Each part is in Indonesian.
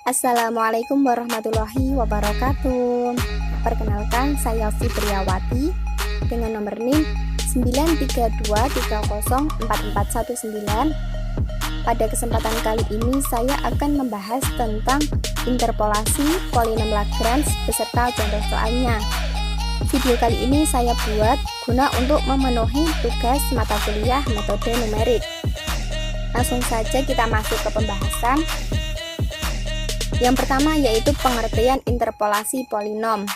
Assalamualaikum warahmatullahi wabarakatuh. Perkenalkan, saya Fitriawati dengan nomor NIM 932304419. Pada kesempatan kali ini saya akan membahas tentang interpolasi polinom Lagrange beserta contoh soalnya. Video kali ini saya buat guna untuk memenuhi tugas mata kuliah metode numerik. Langsung saja kita masuk ke pembahasan. Yang pertama yaitu pengertian interpolasi polinom.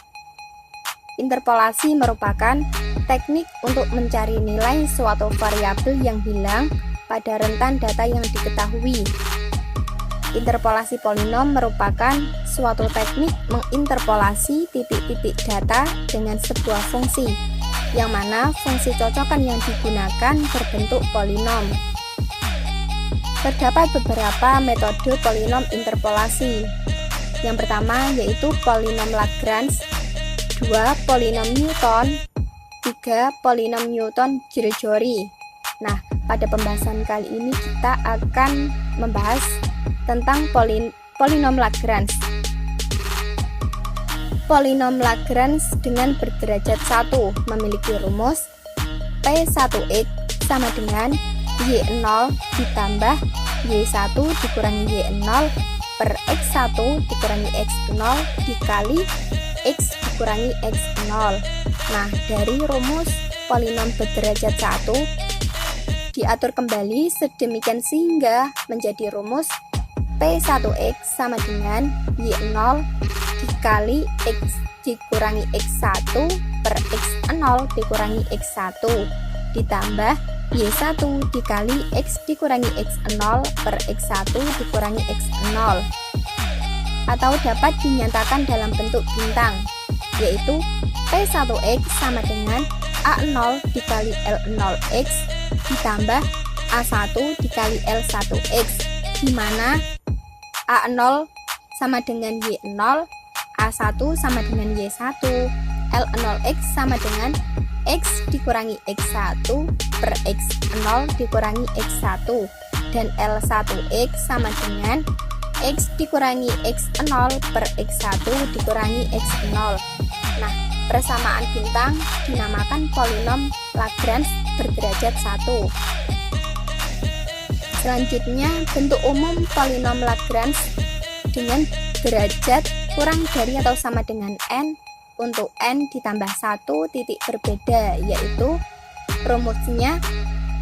Interpolasi merupakan teknik untuk mencari nilai suatu variabel yang hilang pada rentan data yang diketahui. Interpolasi polinom merupakan suatu teknik menginterpolasi titik-titik data dengan sebuah fungsi, yang mana fungsi cocokan yang digunakan berbentuk polinom. Terdapat beberapa metode polinom interpolasi. Yang pertama yaitu polinom Lagrange, 2 polinom Newton, 3 polinom Newton-Giorgi. Nah, pada pembahasan kali ini kita akan membahas tentang polinom Lagrange. Polinom Lagrange dengan berderajat 1 memiliki rumus P1x sama dengan Y0 ditambah Y1 dikurangi Y0 per X1 dikurangi X0 dikali X dikurangi X0. Nah, dari rumus polinom berderajat 1 diatur kembali sedemikian sehingga menjadi rumus P1x sama dengan Y0 dikali X dikurangi X1 per X0 dikurangi X1 ditambah Y1 dikali X dikurangi X0 per X1 dikurangi X0, atau dapat dinyatakan dalam bentuk bintang, yaitu P1x sama dengan A0 dikali L0x ditambah A1 dikali L1x, di mana A0 sama dengan Y0, A1 sama dengan Y1, L0x sama dengan X dikurangi X1 per X0 dikurangi X1, dan L1x sama dengan X dikurangi X0 per X1 dikurangi X0. Nah, persamaan bintang dinamakan polinom Lagrange berderajat 1. Selanjutnya, bentuk umum polinom Lagrange dengan derajat kurang dari atau sama dengan n untuk n ditambah 1 titik berbeda, yaitu rumusnya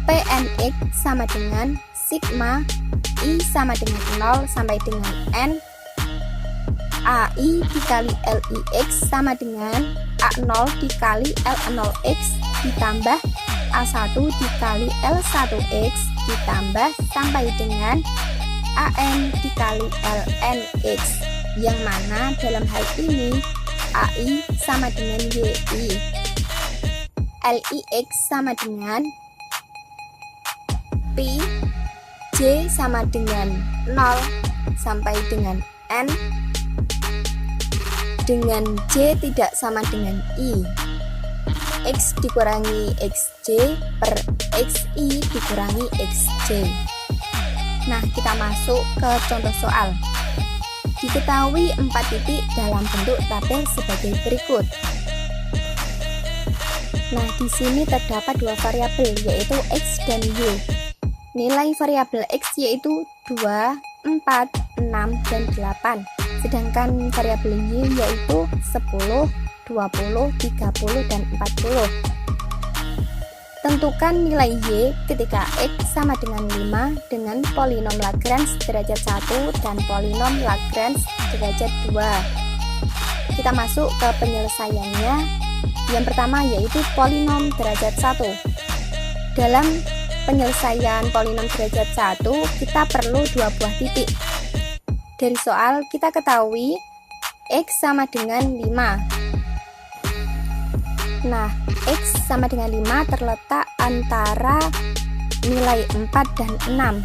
Pnx sama dengan sigma I sama dengan 0 sampai dengan n AI dikali Lix sama dengan A0 dikali L0x ditambah A1 dikali L1x ditambah sampai dengan AN dikali Lnx, yang mana dalam hal ini AI sama dengan YI, Lix sama dengan Pi, J sama dengan 0 sampai dengan N, dengan J tidak sama dengan I, X dikurangi XJ per XI dikurangi XJ. Nah, kita masuk ke contoh soal. Diketahui 4 titik dalam bentuk tabel sebagai berikut. Nah, di sini terdapat 2 variabel yaitu X dan Y. Nilai variabel X yaitu 2, 4, 6, dan 8. Sedangkan variabel Y yaitu 10, 20, 30, dan 40. Tentukan nilai Y ketika X sama dengan 5 dengan polinom Lagrange derajat 1 dan polinom Lagrange derajat 2. Kita masuk ke penyelesaiannya. Yang pertama yaitu polinom derajat 1. Dalam penyelesaian polinom derajat 1 kita perlu 2 buah titik. Dari soal kita ketahui X sama dengan 5. Nah, X sama dengan 5 terletak antara nilai 4 dan 6,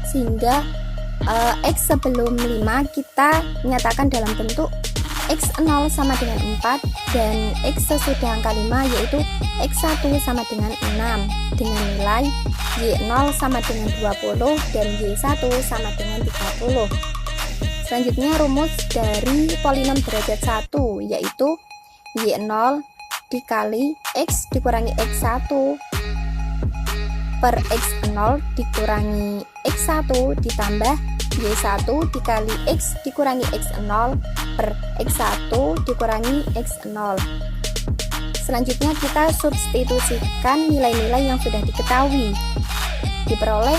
sehingga X sebelum 5 kita nyatakan dalam bentuk X0 sama dengan 4 dan X sesudah angka 5 yaitu X1 sama dengan 6 dengan nilai Y0 sama dengan 20 dan Y1 sama dengan 30. Selanjutnya rumus dari polinom derajat 1, yaitu Y0 dikali X dikurangi X1 per X0 dikurangi X1 ditambah Y1 dikali X dikurangi X0 per X1 dikurangi X0. Selanjutnya kita substitusikan nilai-nilai yang sudah diketahui. Diperoleh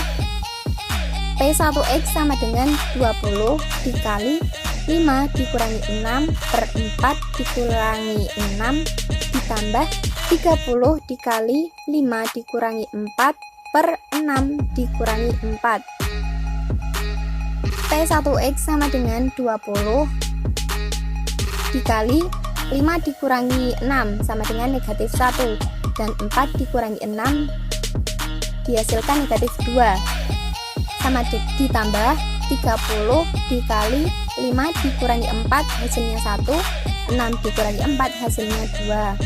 P1X sama dengan 20 dikali 5 dikurangi 6 per 4 dikurangi 6 ditambah 30 dikali 5 dikurangi 4 per 6 dikurangi 4. P1X sama dengan 20 dikali 5 dikurangi 6 sama dengan negatif 1, dan 4 dikurangi 6 dihasilkan negatif 2, sama ditambah 30 dikali 5 dikurangi 4 hasilnya 1, 6 dikurangi 4 hasilnya 2.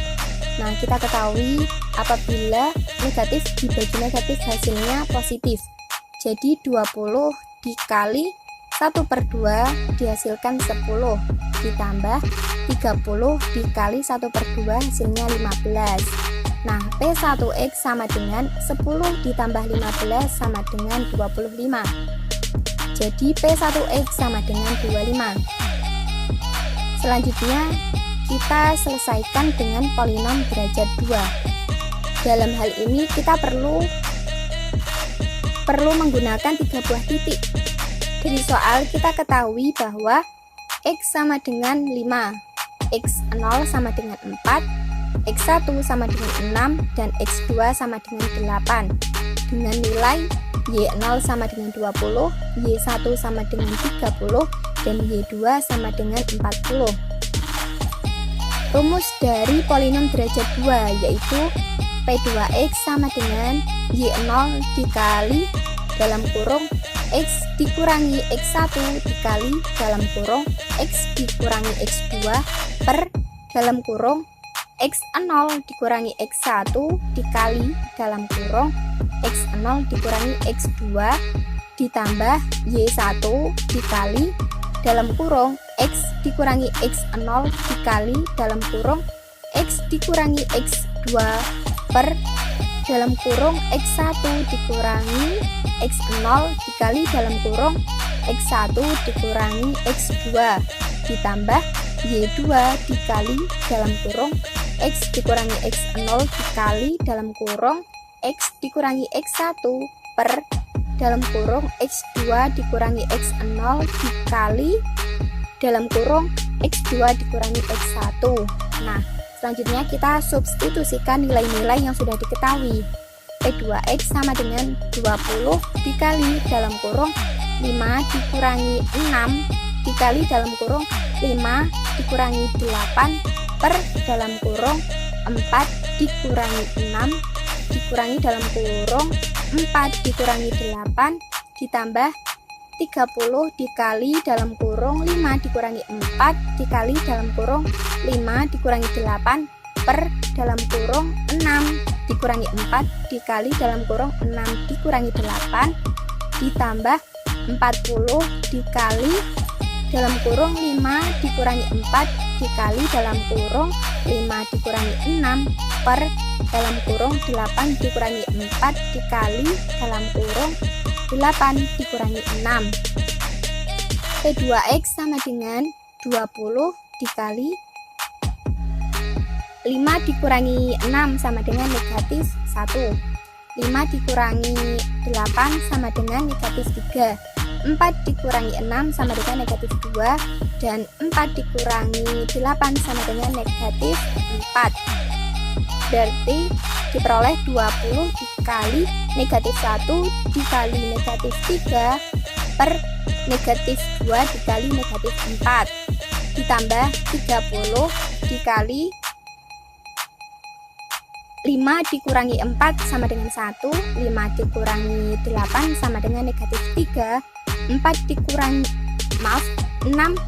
Nah, kita ketahui apabila negatif dibagi negatif hasilnya positif. Jadi 20 dikali 1/2 dihasilkan 10, ditambah 30 dikali 1/2 hasilnya 15. Nah, P1X sama dengan 10 ditambah 15 sama dengan 25. Jadi P1X sama dengan 25. Selanjutnya kita selesaikan dengan polinom derajat 2. Dalam hal ini kita perlu menggunakan 3 buah titik. Dari soal kita ketahui bahwa X sama dengan 5, X0 sama dengan 4, X1 sama dengan 6, dan X2 sama dengan 8. Dengan nilai Y0 sama dengan 20, Y1 sama dengan 30, dan Y2 sama dengan 40. Rumus dari polinom derajat 2 yaitu P2X sama dengan Y0 dikali dalam kurung X dikurangi X1 dikali dalam kurung X dikurangi X2 per dalam kurung X0 dikurangi X1 dikali dalam kurung X0 dikurangi X2 ditambah Y1 dikali dalam kurung X dikurangi X0 dikali dalam kurung X dikurangi X2 per dalam kurung X1 dikurangi X0 dikali dalam kurung X1 dikurangi X2 ditambah Y2 dikali dalam kurung X dikurangi X0 dikali dalam kurung X dikurangi X1 per dalam kurung X2 dikurangi X0 dikali dalam kurung X2 dikurangi X1. Nah, selanjutnya kita substitusikan nilai-nilai yang sudah diketahui. P2X sama dengan 20 dikali dalam kurung 5 dikurangi 6 dikali dalam kurung 5 dikurangi 8 per dalam kurung 4 dikurangi 6 dikurangi dalam kurung 4 dikurangi 8 ditambah 30 dikali dalam kurung 5 dikurangi 4 dikali dalam kurung 5 dikurangi 8 per dalam kurung 6 dikurangi 4 dikali dalam kurung 6 dikurangi 8 ditambah 40 dikali dalam kurung 5 dikurangi 4 dikali dalam kurung 5 dikurangi 6 per dalam kurung 8 dikurangi 4 dikali dalam kurung 8 dikurangi 6. P2X sama dengan 20 dikali 5 dikurangi 6 sama dengan negatif 1. 5 dikurangi 8 sama dengan negatif 3. 4 dikurangi 6 sama dengan negatif 2. Dan 4 dikurangi 8 sama dengan negatif 4. Berarti diperoleh 20 dikali negatif 1 dikali negatif 3 per negatif 2 dikali negatif 4 ditambah 30 dikali 5 dikurangi 4 sama dengan 1, 5 dikurangi 8 sama dengan negatif 3, 6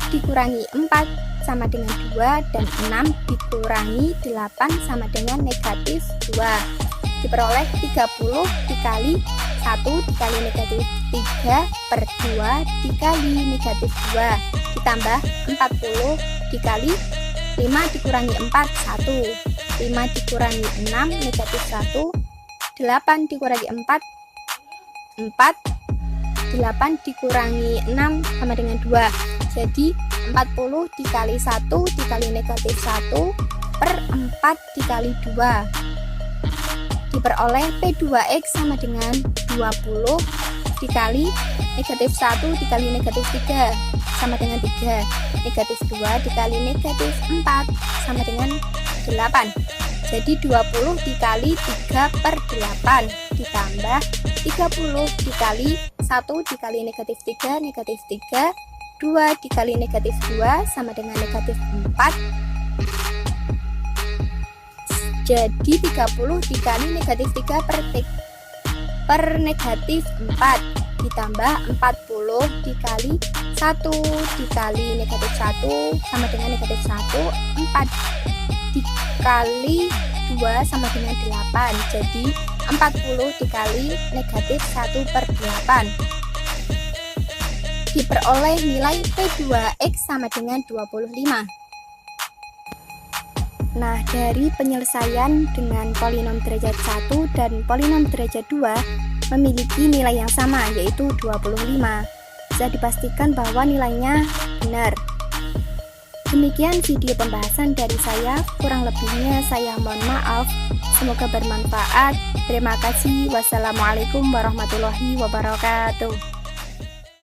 dikurangi 4 sama dengan 2, dan 6 dikurangi 8 sama dengan negatif 2. Diperoleh 30 dikali 1 1 dikali negatif 3 per 2 dikali negatif 2 ditambah 40 dikali 5 dikurangi 4, 1 5 dikurangi 6, negatif 1 8 dikurangi 4, 4 8 dikurangi 6 sama dengan 2. Jadi 40 dikali 1 dikali negatif 1 per 4 dikali 2 diperoleh P2X sama dengan 20 dikali negatif 1 dikali negatif 3 sama dengan 3, negatif 2 dikali negatif 4 sama dengan 8. Jadi 20 dikali 3 per 8 ditambah 30 dikali 1 dikali negatif 3, negatif 3 2 dikali negatif 2 sama dengan negatif 4. Jadi 30 dikali negatif 3 per negatif 4 ditambah 40 dikali 1 dikali negatif 1 sama dengan negatif 1, 4 dikali 2 sama dengan 8. Jadi 40 dikali negatif 1 per 8 diperoleh nilai P2X sama dengan 25. Nah, dari penyelesaian dengan polinom derajat 1 dan polinom derajat 2 memiliki nilai yang sama, yaitu 25. Bisa dipastikan bahwa nilainya benar. Demikian video pembahasan dari saya, kurang lebihnya saya mohon maaf. Semoga bermanfaat. Terima kasih. Wassalamualaikum warahmatullahi wabarakatuh.